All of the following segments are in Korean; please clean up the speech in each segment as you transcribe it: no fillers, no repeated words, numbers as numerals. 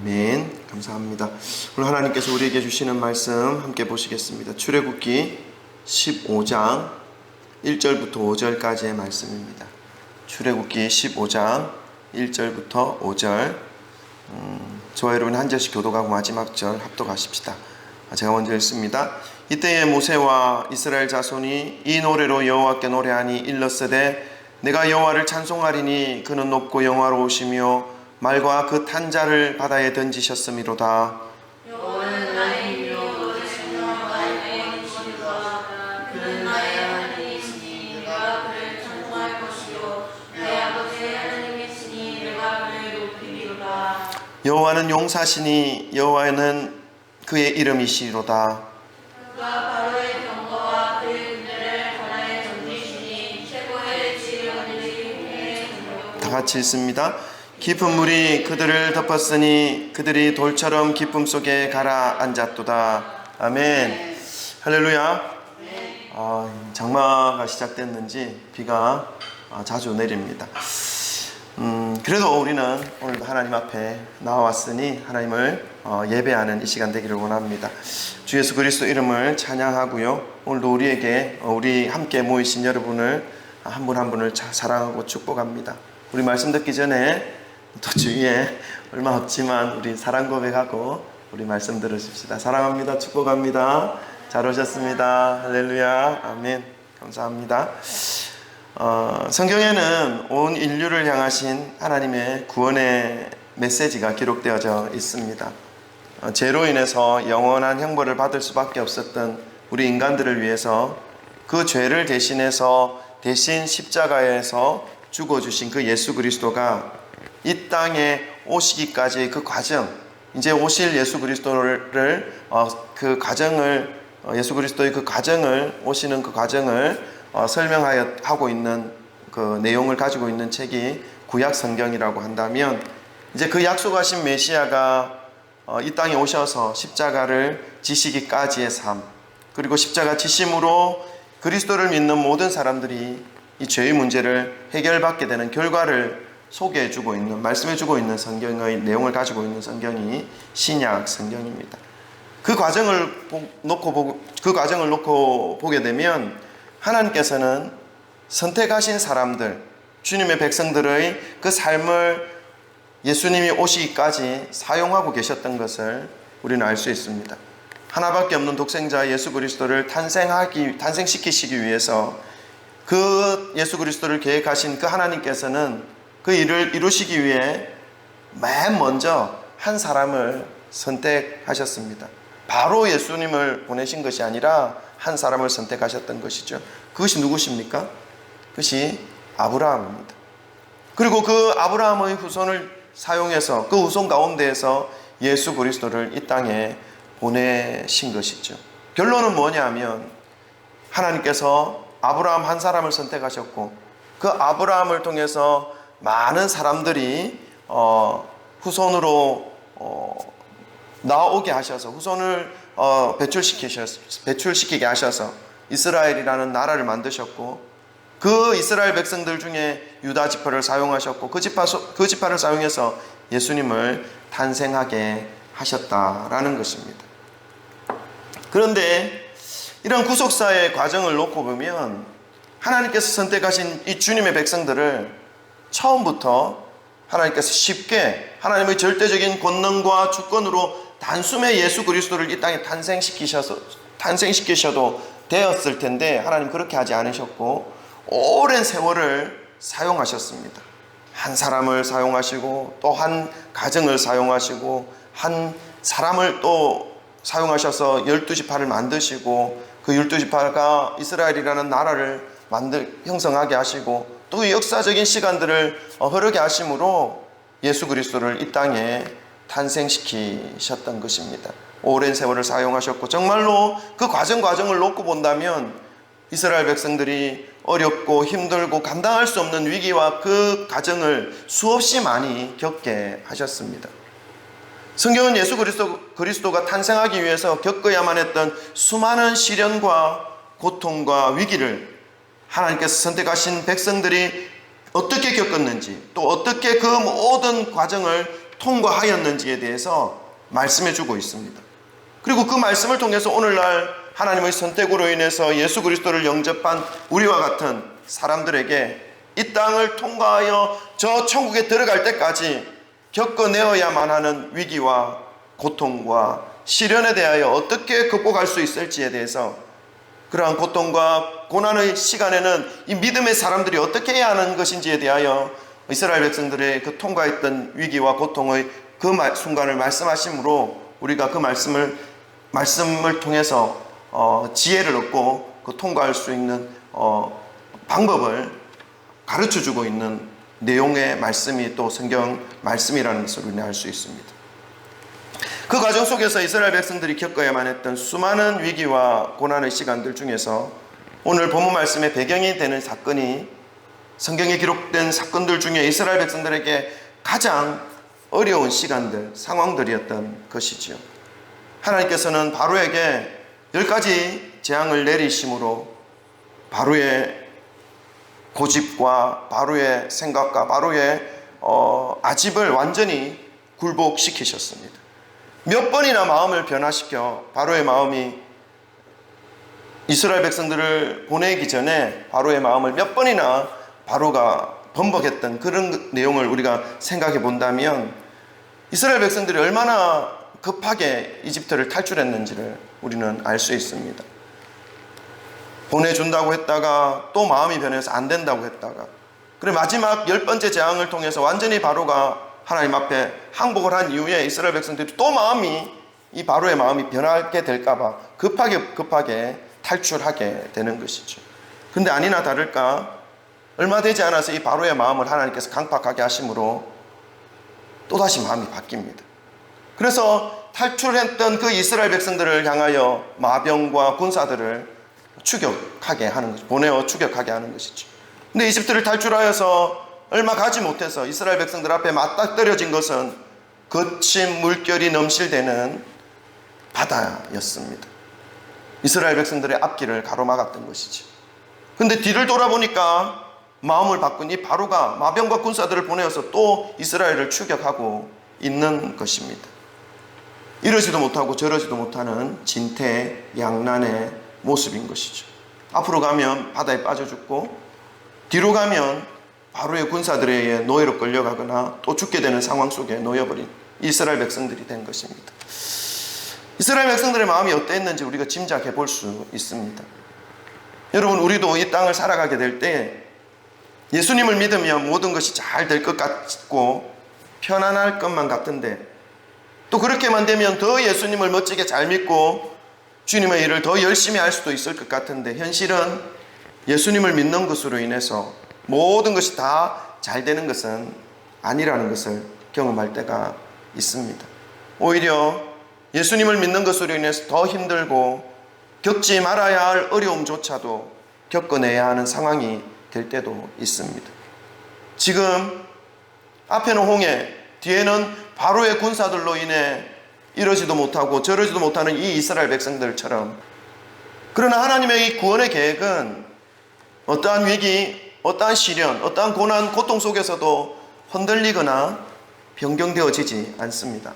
아멘. 감사합니다. 오늘 하나님께서 우리에게 주시는 말씀 함께 보시겠습니다. 출애굽기 15장 1절부터 5절까지의 말씀입니다. 출애굽기 15장 1절부터 5절. 저와 여러분 한 절씩 교독하고 마지막 절 합독하십시다. 제가 먼저 읽습니다. 이때에 모세와 이스라엘 자손이 이 노래로 여호와께 노래하니 일렀으되 내가 여호와를 찬송하리니 그는 높고 영화로우시며 말과 그 탄 자를 바다에 던지셨음이로다. 여호와는 나의 이요 나의 영이시로다. 그는 나의 하나님이시니 내가 그를 찬송할 것이요 내 아버지의 하나님이시니 내가 그를 높이리로다. 여호와는 용사시니 여호와는 그의 이름이시로다. 그가 바로의 병거와 그의 군대를 바다에 던지시니 최고의 지휘관들이 다 같이 읽습니다. 깊은 물이 그들을 덮었으니 그들이 돌처럼 깊음 속에 가라앉았도다. 아멘. 할렐루야. 장마가 시작됐는지 비가 자주 내립니다. 그래도 우리는 오늘도 하나님 앞에 나와왔으니 하나님을 예배하는 이 시간 되기를 원합니다. 주 예수 그리스도 이름을 찬양하고요. 오늘도 우리 함께 모이신 여러분을 한 분 한 분을 사랑하고 축복합니다. 우리 말씀 듣기 전에 또 주위에 얼마 없지만 우리 사랑 고백하고 우리 말씀 들으십시다. 사랑합니다. 축복합니다. 잘 오셨습니다. 할렐루야. 아멘. 감사합니다. 성경에는 온 인류를 향하신 하나님의 구원의 메시지가 기록되어져 있습니다. 죄로 인해서 영원한 형벌을 받을 수밖에 없었던 우리 인간들을 위해서 그 죄를 대신해서 대신 십자가에서 죽어주신 그 예수 그리스도가 이 땅에 오시기까지의 그 과정, 이제 오실 예수 그리스도를 예수 그리스도의 그 과정을 오시는 그 과정을 설명하고 있는 그 내용을 가지고 있는 책이 구약 성경이라고 한다면, 이제 그 약속하신 메시아가 이 땅에 오셔서 십자가를 지시기까지의 삶, 그리고 십자가 지심으로 그리스도를 믿는 모든 사람들이 이 죄의 문제를 해결받게 되는 결과를 소개해주고 있는, 말씀해주고 있는 성경의 내용을 가지고 있는 성경이 신약 성경입니다. 그 과정을 놓고 보게 되면 하나님께서는 선택하신 사람들, 주님의 백성들의 그 삶을 예수님이 오시기까지 사용하고 계셨던 것을 우리는 알 수 있습니다. 하나밖에 없는 독생자 예수 그리스도를 탄생시키시기 위해서 그 예수 그리스도를 계획하신 그 하나님께서는 그 일을 이루시기 위해 맨 먼저 한 사람을 선택하셨습니다. 바로 예수님을 보내신 것이 아니라 한 사람을 선택하셨던 것이죠. 그것이 누구십니까? 그것이 아브라함입니다. 그리고 그 아브라함의 후손을 사용해서 그 후손 가운데에서 예수 그리스도를 이 땅에 보내신 것이죠. 결론은 뭐냐면 하나님께서 아브라함 한 사람을 선택하셨고 그 아브라함을 통해서 많은 사람들이 후손으로 나오게 하셔서 후손을 배출시키게 하셔서 이스라엘이라는 나라를 만드셨고, 그 이스라엘 백성들 중에 유다 지파를 사용하셨고 그 지파를 사용해서 예수님을 탄생하게 하셨다라는 것입니다. 그런데 이런 구속사의 과정을 놓고 보면 하나님께서 선택하신 이 주님의 백성들을 처음부터 하나님께서 쉽게 하나님의 절대적인 권능과 주권으로 단숨에 예수 그리스도를 이 땅에 탄생시키셔도 되었을 텐데 하나님 그렇게 하지 않으셨고 오랜 세월을 사용하셨습니다. 한 사람을 사용하시고 또 한 가정을 사용하시고 한 사람을 또 사용하셔서 12지파를 만드시고 그 12지파가 이스라엘이라는 나라를 형성하게 하시고 또 역사적인 시간들을 흐르게 하심으로 예수 그리스도를 이 땅에 탄생시키셨던 것입니다. 오랜 세월을 사용하셨고 정말로 그 과정을 놓고 본다면 이스라엘 백성들이 어렵고 힘들고 감당할 수 없는 위기와 그 과정을 수없이 많이 겪게 하셨습니다. 성경은 예수 그리스도가 탄생하기 위해서 겪어야만 했던 수많은 시련과 고통과 위기를 하나님께서 선택하신 백성들이 어떻게 겪었는지, 또 어떻게 그 모든 과정을 통과하였는지에 대해서 말씀해 주고 있습니다. 그리고 그 말씀을 통해서 오늘날 하나님의 선택으로 인해서 예수 그리스도를 영접한 우리와 같은 사람들에게 이 땅을 통과하여 저 천국에 들어갈 때까지 겪어내어야만 하는 위기와 고통과 시련에 대하여 어떻게 극복할 수 있을지에 대해서, 그러한 고통과 고난의 시간에는 이 믿음의 사람들이 어떻게 해야 하는 것인지에 대하여 이스라엘 백성들의 그 통과했던 위기와 고통의 그 순간을 말씀하심으로 우리가 그 말씀을 통해서 지혜를 얻고 그 통과할 수 있는 방법을 가르쳐주고 있는 내용의 말씀이 또 성경 말씀이라는 것을 우리는 알 수 있습니다. 그 과정 속에서 이스라엘 백성들이 겪어야만 했던 수많은 위기와 고난의 시간들 중에서 오늘 본문 말씀의 배경이 되는 사건이 성경에 기록된 사건들 중에 이스라엘 백성들에게 가장 어려운 시간들, 상황들이었던 것이지요. 하나님께서는 바로에게 10가지 재앙을 내리심으로 바로의 고집과 바로의 생각과 바로의 아집을 완전히 굴복시키셨습니다. 몇 번이나 마음을 변화시켜 바로의 마음이 이스라엘 백성들을 보내기 전에 바로의 마음을 몇 번이나 바로가 번복했던 그런 내용을 우리가 생각해 본다면 이스라엘 백성들이 얼마나 급하게 이집트를 탈출했는지를 우리는 알 수 있습니다. 보내준다고 했다가 또 마음이 변해서 안 된다고 했다가, 그리고 마지막 10번째 재앙을 통해서 완전히 바로가 하나님 앞에 항복을 한 이후에 이스라엘 백성들이 또 이 바로의 마음이 변하게 될까봐 급하게 탈출하게 되는 것이죠. 근데 아니나 다를까 얼마 되지 않아서 이 바로의 마음을 하나님께서 강팍하게 하심으로 또다시 마음이 바뀝니다. 그래서 탈출했던 그 이스라엘 백성들을 향하여 마병과 군사들을 추격하게 하는 것이죠. 보내어 추격하게 하는 것이죠. 근데 이집트를 탈출하여서 얼마 가지 못해서 이스라엘 백성들 앞에 맞닥뜨려진 것은 거친 물결이 넘실대는 바다였습니다. 이스라엘 백성들의 앞길을 가로막았던 것이죠. 근데 뒤를 돌아보니까 마음을 바꾼 이 바로가 마병과 군사들을 보내어서 또 이스라엘을 추격하고 있는 것입니다. 이러지도 못하고 저러지도 못하는 진퇴양난의 모습인 것이죠. 앞으로 가면 바다에 빠져 죽고 뒤로 가면 바로의 군사들에 의해 노예로 끌려가거나 또 죽게 되는 상황 속에 놓여버린 이스라엘 백성들이 된 것입니다. 이스라엘 백성들의 마음이 어땠는지 우리가 짐작해 볼 수 있습니다. 여러분, 우리도 이 땅을 살아가게 될 때 예수님을 믿으면 모든 것이 잘 될 것 같고 편안할 것만 같은데, 또 그렇게만 되면 더 예수님을 멋지게 잘 믿고 주님의 일을 더 열심히 할 수도 있을 것 같은데, 현실은 예수님을 믿는 것으로 인해서 모든 것이 다 잘 되는 것은 아니라는 것을 경험할 때가 있습니다. 오히려 예수님을 믿는 것으로 인해서 더 힘들고 겪지 말아야 할 어려움조차도 겪어내야 하는 상황이 될 때도 있습니다. 지금 앞에는 홍해, 뒤에는 바로의 군사들로 인해 이러지도 못하고 저러지도 못하는 이 이스라엘 백성들처럼, 그러나 하나님의 이 구원의 계획은 어떠한 위기, 어떠한 시련, 어떠한 고난, 고통 속에서도 흔들리거나 변경되어지지 않습니다.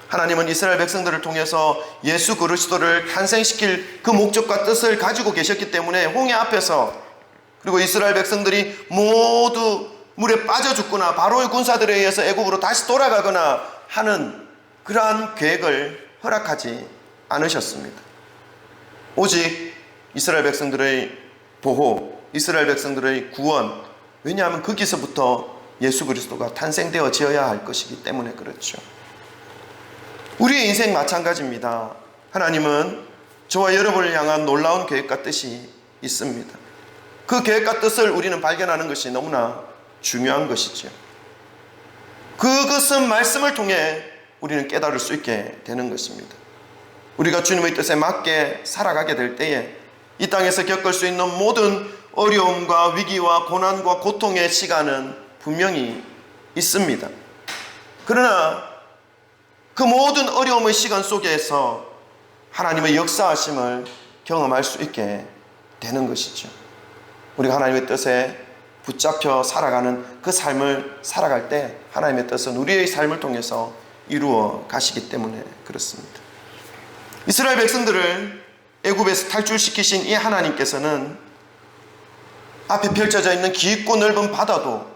하나님은 이스라엘 백성들을 통해서 예수 그리스도를 탄생시킬 그 목적과 뜻을 가지고 계셨기 때문에 홍해 앞에서, 그리고 이스라엘 백성들이 모두 물에 빠져 죽거나 바로의 군사들에 의해서 애굽으로 다시 돌아가거나 하는 그러한 계획을 허락하지 않으셨습니다. 오직 이스라엘 백성들의 보호, 이스라엘 백성들의 구원, 왜냐하면 거기서부터 예수 그리스도가 탄생되어져야 할 것이기 때문에 그렇죠. 우리의 인생 마찬가지입니다. 하나님은 저와 여러분을 향한 놀라운 계획과 뜻이 있습니다. 그 계획과 뜻을 우리는 발견하는 것이 너무나 중요한 것이죠. 그것은 말씀을 통해 우리는 깨달을 수 있게 되는 것입니다. 우리가 주님의 뜻에 맞게 살아가게 될 때에 이 땅에서 겪을 수 있는 모든 어려움과 위기와 고난과 고통의 시간은 분명히 있습니다. 그러나 그 모든 어려움의 시간 속에서 하나님의 역사하심을 경험할 수 있게 되는 것이죠. 우리가 하나님의 뜻에 붙잡혀 살아가는 그 삶을 살아갈 때 하나님의 뜻은 우리의 삶을 통해서 이루어 가시기 때문에 그렇습니다. 이스라엘 백성들을 애굽에서 탈출시키신 이 하나님께서는 앞에 펼쳐져 있는 깊고 넓은 바다도,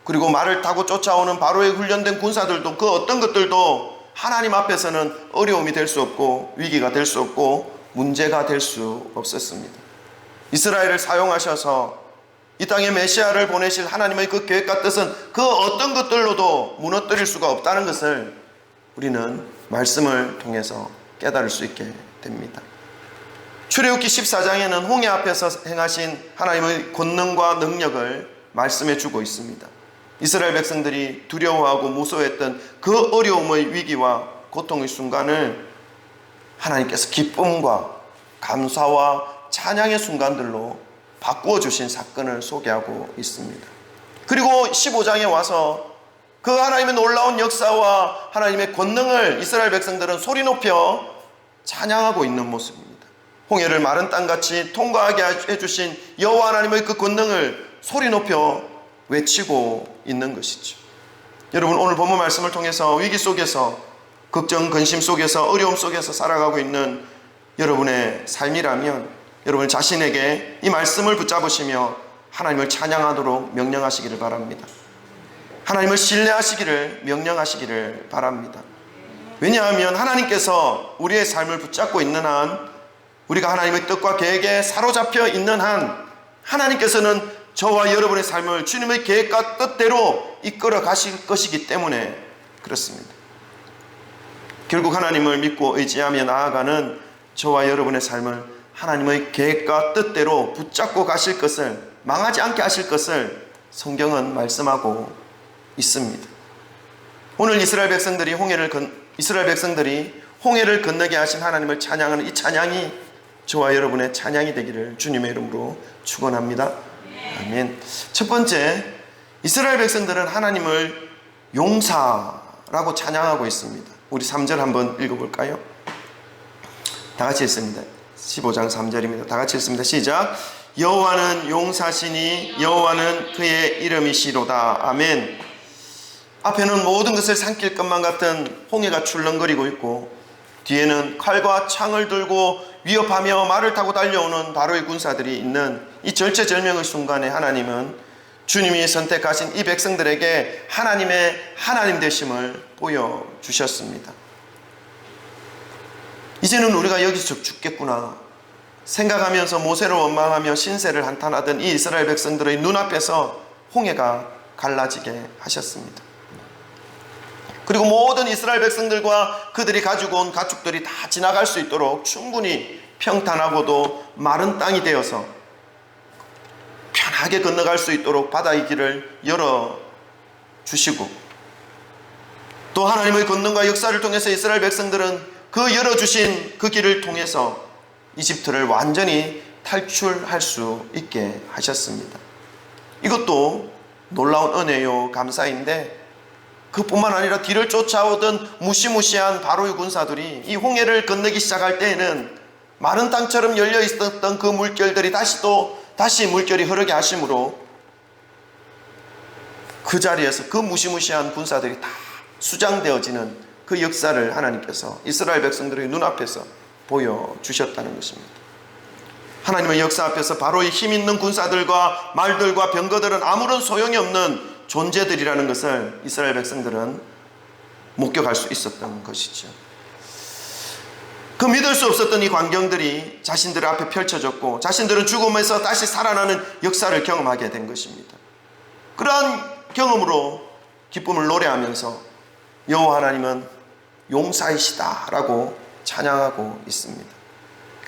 그리고 말을 타고 쫓아오는 바로의 훈련된 군사들도, 그 어떤 것들도 하나님 앞에서는 어려움이 될 수 없고 위기가 될 수 없고 문제가 될 수 없었습니다. 이스라엘을 사용하셔서 이 땅에 메시아를 보내실 하나님의 그 계획과 뜻은 그 어떤 것들로도 무너뜨릴 수가 없다는 것을 우리는 말씀을 통해서 깨달을 수 있게 됩니다. 출애굽기 14장에는 홍해 앞에서 행하신 하나님의 권능과 능력을 말씀해 주고 있습니다. 이스라엘 백성들이 두려워하고 무서워했던 그 어려움의 위기와 고통의 순간을 하나님께서 기쁨과 감사와 찬양의 순간들로 바꾸어 주신 사건을 소개하고 있습니다. 그리고 15장에 와서 그 하나님의 놀라운 역사와 하나님의 권능을 이스라엘 백성들은 소리 높여 찬양하고 있는 모습입니다. 홍해를 마른 땅같이 통과하게 해주신 여호와 하나님의 그 권능을 소리 높여 외치고 있는 것이죠. 여러분, 오늘 본문 말씀을 통해서 위기 속에서, 걱정, 근심 속에서, 어려움 속에서 살아가고 있는 여러분의 삶이라면 여러분 자신에게 이 말씀을 붙잡으시며 하나님을 찬양하도록 명령하시기를 바랍니다. 하나님을 신뢰하시기를 명령하시기를 바랍니다. 왜냐하면 하나님께서 우리의 삶을 붙잡고 있는 한, 우리가 하나님의 뜻과 계획에 사로잡혀 있는 한, 하나님께서는 저와 여러분의 삶을 주님의 계획과 뜻대로 이끌어 가실 것이기 때문에 그렇습니다. 결국 하나님을 믿고 의지하며 나아가는 저와 여러분의 삶을 하나님의 계획과 뜻대로 붙잡고 가실 것을, 망하지 않게 하실 것을 성경은 말씀하고 있습니다. 오늘 이스라엘 백성들이 홍해를 건너게 하신 하나님을 찬양하는 이 찬양이 저와 여러분의 찬양이 되기를 주님의 이름으로 축원합니다. 아멘. 첫 번째, 이스라엘 백성들은 하나님을 용사라고 찬양하고 있습니다. 우리 3절 한번 읽어볼까요? 다 같이 읽습니다. 15장 3절입니다. 다 같이 읽습니다. 시작. 여호와는 용사시니 여호와는 그의 이름이시로다. 아멘. 앞에는 모든 것을 삼킬 것만 같은 홍해가 출렁거리고 있고, 뒤에는 칼과 창을 들고 위협하며 말을 타고 달려오는 바로의 군사들이 있는 이 절체절명의 순간에 하나님은 주님이 선택하신 이 백성들에게 하나님의 하나님 되심을 보여주셨습니다. 이제는 우리가 여기서 죽겠구나 생각하면서 모세를 원망하며 신세를 한탄하던 이 이스라엘 백성들의 눈앞에서 홍해가 갈라지게 하셨습니다. 그리고 모든 이스라엘 백성들과 그들이 가지고 온 가축들이 다 지나갈 수 있도록 충분히 평탄하고도 마른 땅이 되어서 편하게 건너갈 수 있도록 바다의 길을 열어주시고, 또 하나님의 권능과 역사를 통해서 이스라엘 백성들은 그 열어주신 그 길을 통해서 이집트를 완전히 탈출할 수 있게 하셨습니다. 이것도 놀라운 은혜요 감사인데, 그뿐만 아니라 뒤를 쫓아오던 무시무시한 바로의 군사들이 이 홍해를 건너기 시작할 때에는 마른 땅처럼 열려 있었던 그 물결들이 다시 물결이 흐르게 하심으로 그 자리에서 그 무시무시한 군사들이 다 수장되어지는 그 역사를 하나님께서 이스라엘 백성들의 눈앞에서 보여주셨다는 것입니다. 하나님의 역사 앞에서 바로의 힘 있는 군사들과 말들과 병거들은 아무런 소용이 없는 존재들이라는 것을 이스라엘 백성들은 목격할 수 있었던 것이죠. 그 믿을 수 없었던 이 광경들이 자신들 앞에 펼쳐졌고, 자신들은 죽음에서 다시 살아나는 역사를 경험하게 된 것입니다. 그러한 경험으로 기쁨을 노래하면서 여호와 하나님은 용사이시다라고 찬양하고 있습니다.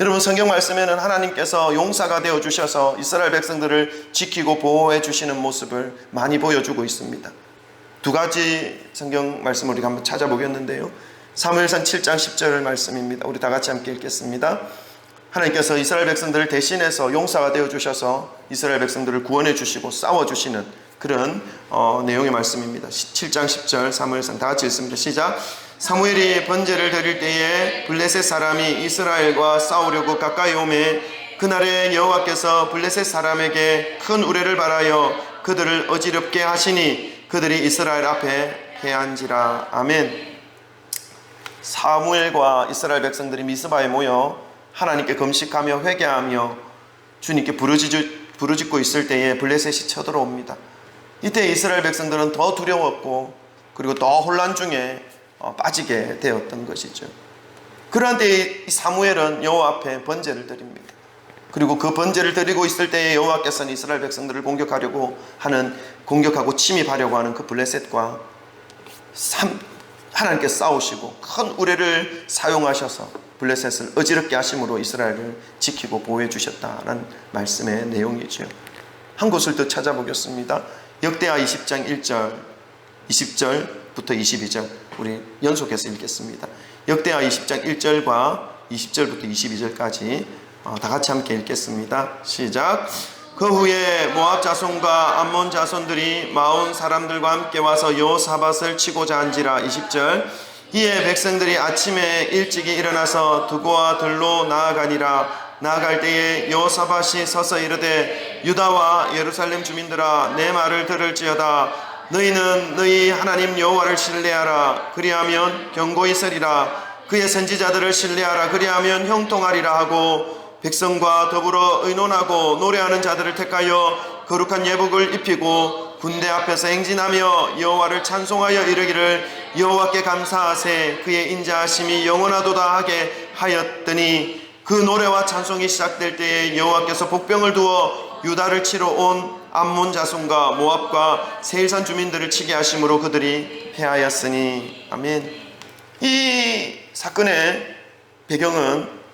여러분, 성경 말씀에는 하나님께서 용사가 되어 주셔서 이스라엘 백성들을 지키고 보호해 주시는 모습을 많이 보여주고 있습니다. 두 가지 성경 말씀을 우리가 한번 찾아보겠는데요, 사무엘상 7장 10절 말씀입니다. 우리 다 같이 함께 읽겠습니다. 하나님께서 이스라엘 백성들을 대신해서 용사가 되어 주셔서 이스라엘 백성들을 구원해 주시고 싸워 주시는 그런 내용의 말씀입니다. 7장 10절 사무엘상 다 같이 읽습니다. 시작. 사무엘이 번제를 드릴 때에 블레셋 사람이 이스라엘과 싸우려고 가까이 오매 그날에 여호와께서 블레셋 사람에게 큰 우레를 발하여 그들을 어지럽게 하시니 그들이 이스라엘 앞에 패한지라. 아멘. 사무엘과 이스라엘 백성들이 미스바에 모여 하나님께 금식하며 회개하며 주님께 부르짖고 있을 때에 블레셋이 쳐들어옵니다. 이때 이스라엘 백성들은 더 두려웠고 그리고 더 혼란 중에 빠지게 되었던 것이죠. 그러한 때에 사무엘은 여호와 앞에 번제를 드립니다. 그리고 그 번제를 드리고 있을 때에 여호와께서는 이스라엘 백성들을 공격하고 침입하려고 하는 그 블레셋과 하나님께 싸우시고 큰 우레를 사용하셔서 블레셋을 어지럽게 하심으로 이스라엘을 지키고 보호해 주셨다는 말씀의 내용이죠. 한 곳을 더 찾아보겠습니다. 역대하 20장 1절 20절부터 22절 우리 연속해서 읽겠습니다. 역대하 20장 1절과 20절부터 22절까지 다 같이 함께 읽겠습니다. 시작. 그 후에 모압 자손과 암몬 자손들이 마온 사람들과 함께 와서 여호사밧을 치고자 한지라. 20절. 이에 백성들이 아침에 일찍이 일어나서 두고와 들로 나아가니라. 나아갈 때에 여호사밧이 서서 이르되 유다와 예루살렘 주민들아 내 말을 들을지어다. 너희는 너희 하나님 여호와를 신뢰하라. 그리하면 견고히 서리라. 그의 선지자들을 신뢰하라. 그리하면 형통하리라 하고 백성과 더불어 의논하고 노래하는 자들을 택하여 거룩한 예복을 입히고 군대 앞에서 행진하며 여호와를 찬송하여 이르기를 여호와께 감사하세 그의 인자하심이 영원하도다 하게 하였더니 그 노래와 찬송이 시작될 때에 여호와께서 복병을 두어 유다를 치러 온 암몬 자손과 모압과 세일산 주민들을 치게 하심으로 그들이 패하였으니. 아멘. 이 사건의 배경은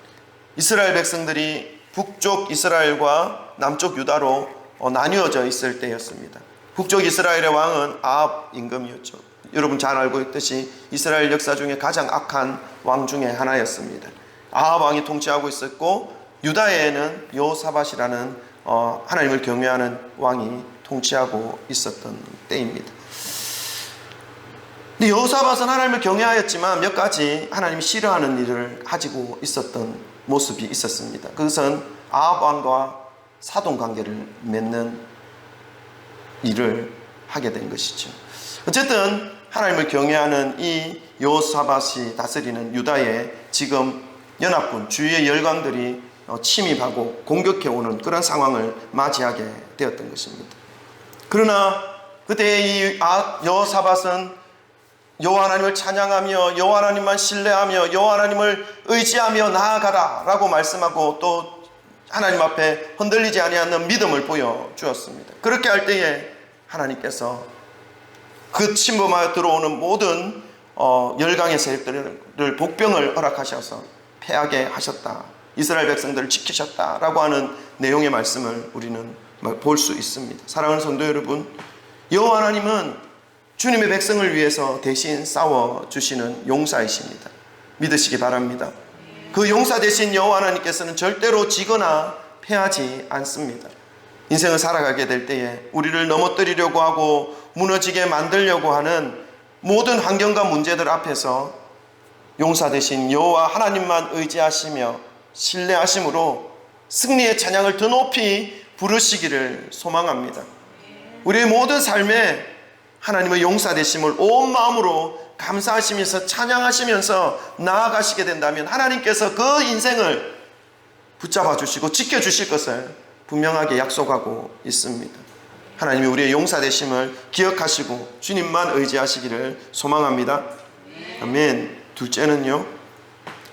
이스라엘 백성들이 북쪽 이스라엘과 남쪽 유다로 나뉘어져 있을 때였습니다. 북쪽 이스라엘의 왕은 아합 임금이었죠. 여러분 잘 알고 있듯이 이스라엘 역사 중에 가장 악한 왕 중에 하나였습니다. 아합 왕이 통치하고 있었고 유다에는 여호사밧이라는 하나님을 경외하는 왕이 통치하고 있었던 때입니다. 근데 여호사밧은 하나님을 경외하였지만 몇 가지 하나님이 싫어하는 일을 가지고 있었던 모습이 있었습니다. 그것은 아합 왕과 사돈 관계를 맺는 일을 하게 된 것이죠. 어쨌든 하나님을 경외하는 이 여호사밧이 다스리는 유다에 지금 연합군 주위의 열강들이 침입하고 공격해오는 그런 상황을 맞이하게 되었던 것입니다. 그러나 그때 이 여호사밧은 여호와 하나님을 찬양하며 여호와 하나님만 신뢰하며 여호와 하나님을 의지하며 나아가라 라고 말씀하고 또 하나님 앞에 흔들리지 아니하는 믿음을 보여주었습니다. 그렇게 할 때에 하나님께서 그 침범하여 들어오는 모든 열강의 세력들을 복병을 허락하셔서 패하게 하셨다. 이스라엘 백성들을 지키셨다라고 하는 내용의 말씀을 우리는 볼 수 있습니다. 사랑하는 성도 여러분, 여호와 하나님은 주님의 백성을 위해서 대신 싸워주시는 용사이십니다. 믿으시기 바랍니다. 그 용사 대신 여호와 하나님께서는 절대로 지거나 패하지 않습니다. 인생을 살아가게 될 때에 우리를 넘어뜨리려고 하고 무너지게 만들려고 하는 모든 환경과 문제들 앞에서 용사 대신 여호와 하나님만 의지하시며 신뢰하심으로 승리의 찬양을 더 높이 부르시기를 소망합니다. 우리의 모든 삶에 하나님의 용사 되심을 온 마음으로 감사하시면서 찬양하시면서 나아가시게 된다면 하나님께서 그 인생을 붙잡아 주시고 지켜주실 것을 분명하게 약속하고 있습니다. 하나님이 우리의 용사 되심을 기억하시고 주님만 의지하시기를 소망합니다. 아멘. 둘째는요,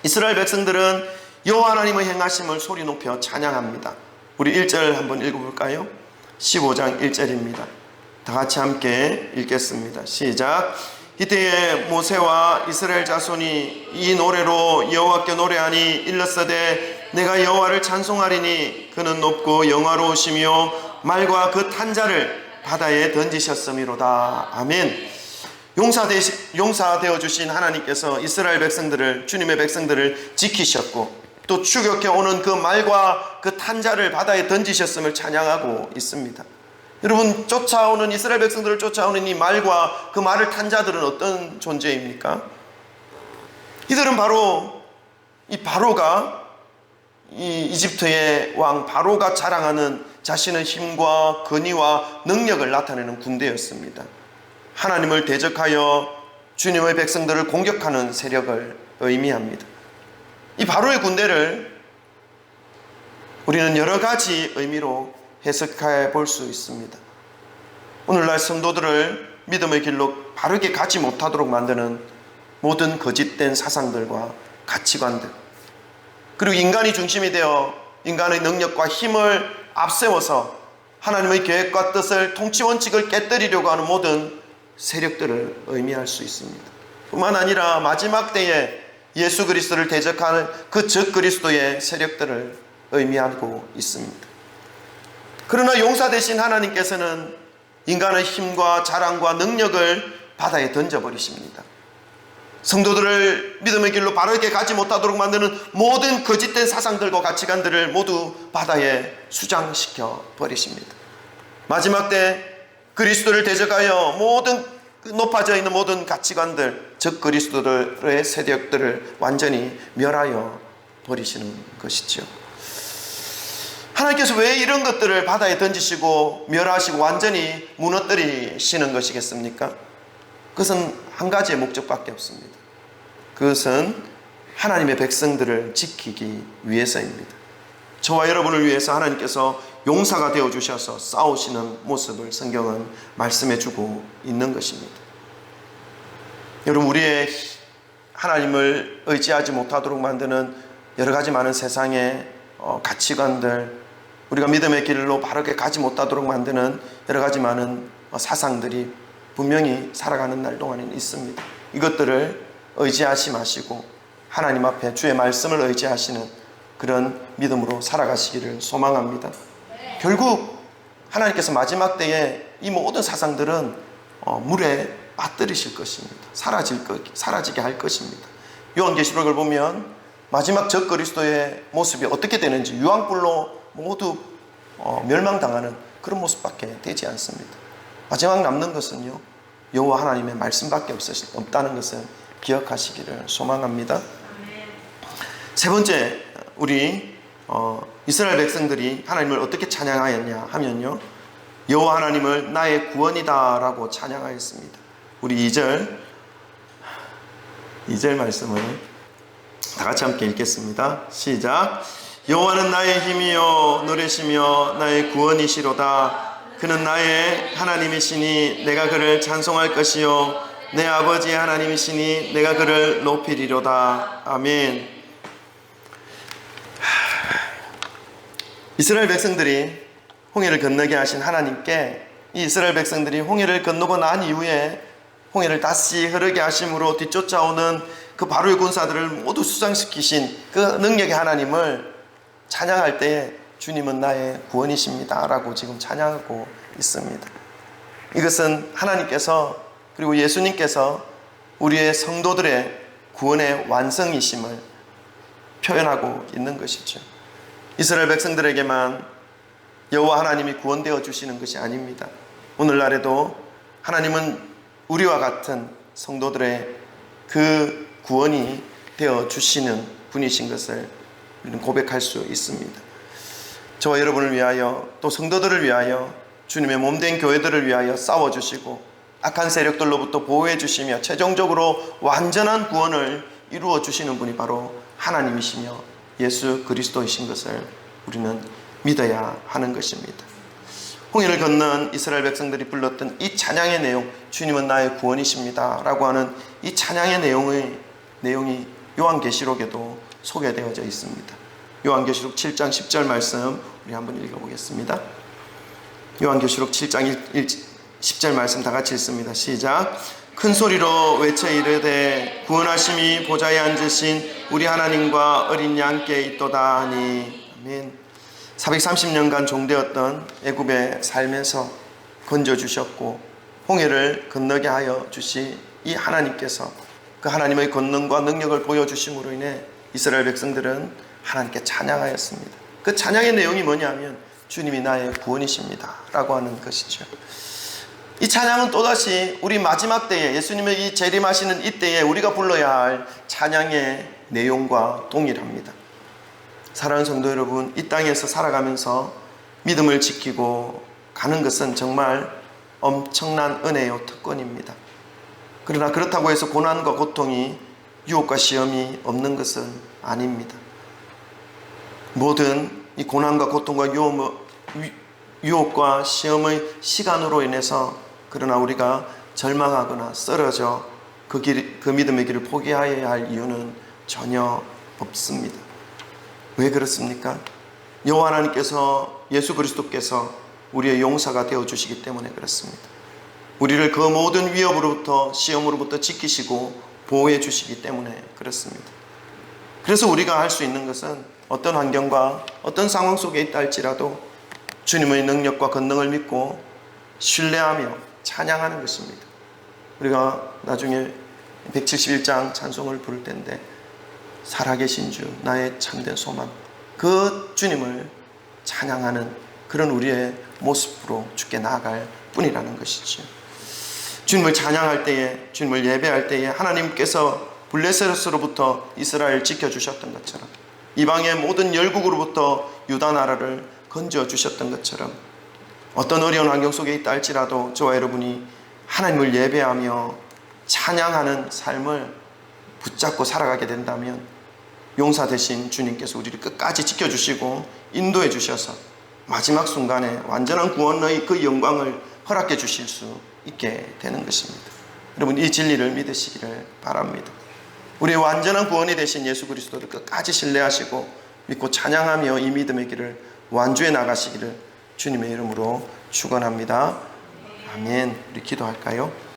이스라엘 백성들은 여호와 하나님의 행하심을 소리 높여 찬양합니다. 우리 1절 한번 읽어볼까요? 15장 1절입니다. 다 같이 함께 읽겠습니다. 시작. 이때에 모세와 이스라엘 자손이 이 노래로 여호와께 노래하니 일렀으되 내가 여호와를 찬송하리니 그는 높고 영화로우시며 말과 그 탄자를 바다에 던지셨음이로다. 아멘. 용사 되어주신 하나님께서 이스라엘 백성들을, 주님의 백성들을 지키셨고 또 추격해 오는 그 말과 그 탄자를 바다에 던지셨음을 찬양하고 있습니다. 여러분, 쫓아오는 이스라엘 백성들을 쫓아오는 이 말과 그 말을 탄 자들은 어떤 존재입니까? 이들은 바로 이 바로가 이 이집트의 왕 바로가 자랑하는 자신의 힘과 권위와 능력을 나타내는 군대였습니다. 하나님을 대적하여 주님의 백성들을 공격하는 세력을 의미합니다. 이 바로의 군대를 우리는 여러 가지 의미로 해석해 볼 수 있습니다. 오늘날 성도들을 믿음의 길로 바르게 가지 못하도록 만드는 모든 거짓된 사상들과 가치관들, 그리고 인간이 중심이 되어 인간의 능력과 힘을 앞세워서 하나님의 계획과 뜻을, 통치 원칙을 깨뜨리려고 하는 모든 세력들을 의미할 수 있습니다. 뿐만 아니라 마지막 때에 예수 그리스도를 대적하는 그 적그리스도의 세력들을 의미하고 있습니다. 그러나 용사 되신 하나님께서는 인간의 힘과 자랑과 능력을 바다에 던져버리십니다. 성도들을 믿음의 길로 바르게 가지 못하도록 만드는 모든 거짓된 사상들과 가치관들을 모두 바다에 수장시켜 버리십니다. 마지막 때 그리스도를 대적하여 모든 높아져 있는 모든 가치관들, 즉 그리스도들의 세력들을 완전히 멸하여 버리시는 것이죠. 하나님께서 왜 이런 것들을 바다에 던지시고 멸하시고 완전히 무너뜨리시는 것이겠습니까? 그것은 한 가지의 목적밖에 없습니다. 그것은 하나님의 백성들을 지키기 위해서입니다. 저와 여러분을 위해서 하나님께서 용사가 되어주셔서 싸우시는 모습을 성경은 말씀해주고 있는 것입니다. 여러분, 우리의 하나님을 의지하지 못하도록 만드는 여러 가지 많은 세상의 가치관들, 우리가 믿음의 길로 바르게 가지 못하도록 만드는 여러 가지 많은 사상들이 분명히 살아가는 날 동안에는 있습니다. 이것들을 의지하지 마시고 하나님 앞에 주의 말씀을 의지하시는 그런 믿음으로 살아가시기를 소망합니다. 결국 하나님께서 마지막 때에 이 모든 사상들은 물에 빠뜨리실 것입니다. 사라지게 할 것입니다. 요한계시록을 보면 마지막 적 그리스도의 모습이 어떻게 되는지 유황불로 모두 멸망당하는 그런 모습밖에 되지 않습니다. 마지막 남는 것은요, 여호와 하나님의 말씀밖에 없다는 것을 기억하시기를 소망합니다. 세 번째, 우리 이스라엘 백성들이 하나님을 어떻게 찬양하였냐 하면요, 여호와 하나님을 나의 구원이다 라고 찬양하였습니다. 우리 2절 말씀을 다 같이 함께 읽겠습니다. 시작. 여호와는 나의 힘이요 노래시며 나의 구원이시로다. 그는 나의 하나님이시니 내가 그를 찬송할 것이요 내 아버지의 하나님이시니 내가 그를 높이리로다. 아멘. 이스라엘 백성들이 홍해를 건너게 하신 하나님께 이 이스라엘 백성들이 홍해를 건너고 난 이후에 홍해를 다시 흐르게 하심으로 뒤쫓아오는 그 바로의 군사들을 모두 수장시키신 그 능력의 하나님을 찬양할 때에 주님은 나의 구원이십니다 라고 지금 찬양하고 있습니다. 이것은 하나님께서 그리고 예수님께서 우리의 성도들의 구원의 완성이심을 표현하고 있는 것이죠. 이스라엘 백성들에게만 여호와 하나님이 구원되어 주시는 것이 아닙니다. 오늘날에도 하나님은 우리와 같은 성도들의 그 구원이 되어 주시는 분이신 것을 우리는 고백할 수 있습니다. 저와 여러분을 위하여 또 성도들을 위하여 주님의 몸된 교회들을 위하여 싸워주시고 악한 세력들로부터 보호해 주시며 최종적으로 완전한 구원을 이루어 주시는 분이 바로 하나님이시며 예수 그리스도이신 것을 우리는 믿어야 하는 것입니다. 홍해를 건넌 이스라엘 백성들이 불렀던 이 찬양의 내용, 주님은 나의 구원이십니다 라고 하는 이 찬양의 내용이 요한계시록에도 소개되어져 있습니다. 요한계시록 7장 10절 말씀 우리 한번 읽어보겠습니다. 요한계시록 7장 10절 말씀 다 같이 읽습니다. 시작. 큰 소리로 외쳐 이르되 구원하심이 보좌에 앉으신 우리 하나님과 어린 양께 있도다 하니. 아멘. 430년간 종되었던 애굽의 삶에서 건져주셨고 홍해를 건너게 하여 주시 이 하나님께서 그 하나님의 권능과 능력을 보여주심으로 인해 이스라엘 백성들은 하나님께 찬양하였습니다. 그 찬양의 내용이 뭐냐면 주님이 나의 구원이십니다 라고 하는 것이죠. 이 찬양은 또다시 우리 마지막 때에 예수님의 이 재림하시는 이때에 우리가 불러야 할 찬양의 내용과 동일합니다. 사랑하는 성도 여러분, 이 땅에서 살아가면서 믿음을 지키고 가는 것은 정말 엄청난 은혜요 특권입니다. 그러나 그렇다고 해서 고난과 고통이, 유혹과 시험이 없는 것은 아닙니다. 모든 이 고난과 고통과 유혹과 시험의 시간으로 인해서 그러나 우리가 절망하거나 쓰러져 그 믿음의 길을 포기해야 할 이유는 전혀 없습니다. 왜 그렇습니까? 여호와 하나님께서, 예수 그리스도께서 우리의 용사가 되어주시기 때문에 그렇습니다. 우리를 그 모든 위협으로부터, 시험으로부터 지키시고 보호해 주시기 때문에 그렇습니다. 그래서 우리가 할 수 있는 것은 어떤 환경과 어떤 상황 속에 있다 할지라도 주님의 능력과 권능을 믿고 신뢰하며 찬양하는 것입니다. 우리가 나중에 171장 찬송을 부를 텐데, 살아계신 주 나의 참된 소망, 그 주님을 찬양하는 그런 우리의 모습으로 주께 나아갈 뿐이라는 것이죠. 주님을 찬양할 때에, 주님을 예배할 때에 하나님께서 블레셋으로부터 이스라엘 지켜주셨던 것처럼, 이방의 모든 열국으로부터 유다 나라를 건져주셨던 것처럼, 어떤 어려운 환경 속에 있다 할지라도 저와 여러분이 하나님을 예배하며 찬양하는 삶을 붙잡고 살아가게 된다면 용사 되신 주님께서 우리를 끝까지 지켜주시고 인도해 주셔서 마지막 순간에 완전한 구원의 그 영광을 허락해 주실 수 있게 되는 것입니다. 여러분, 이 진리를 믿으시기를 바랍니다. 우리의 완전한 구원이 되신 예수 그리스도를 끝까지 신뢰하시고 믿고 찬양하며 이 믿음의 길을 완주해 나가시기를 주님의 이름으로 축원합니다. 아멘. 우리 기도할까요?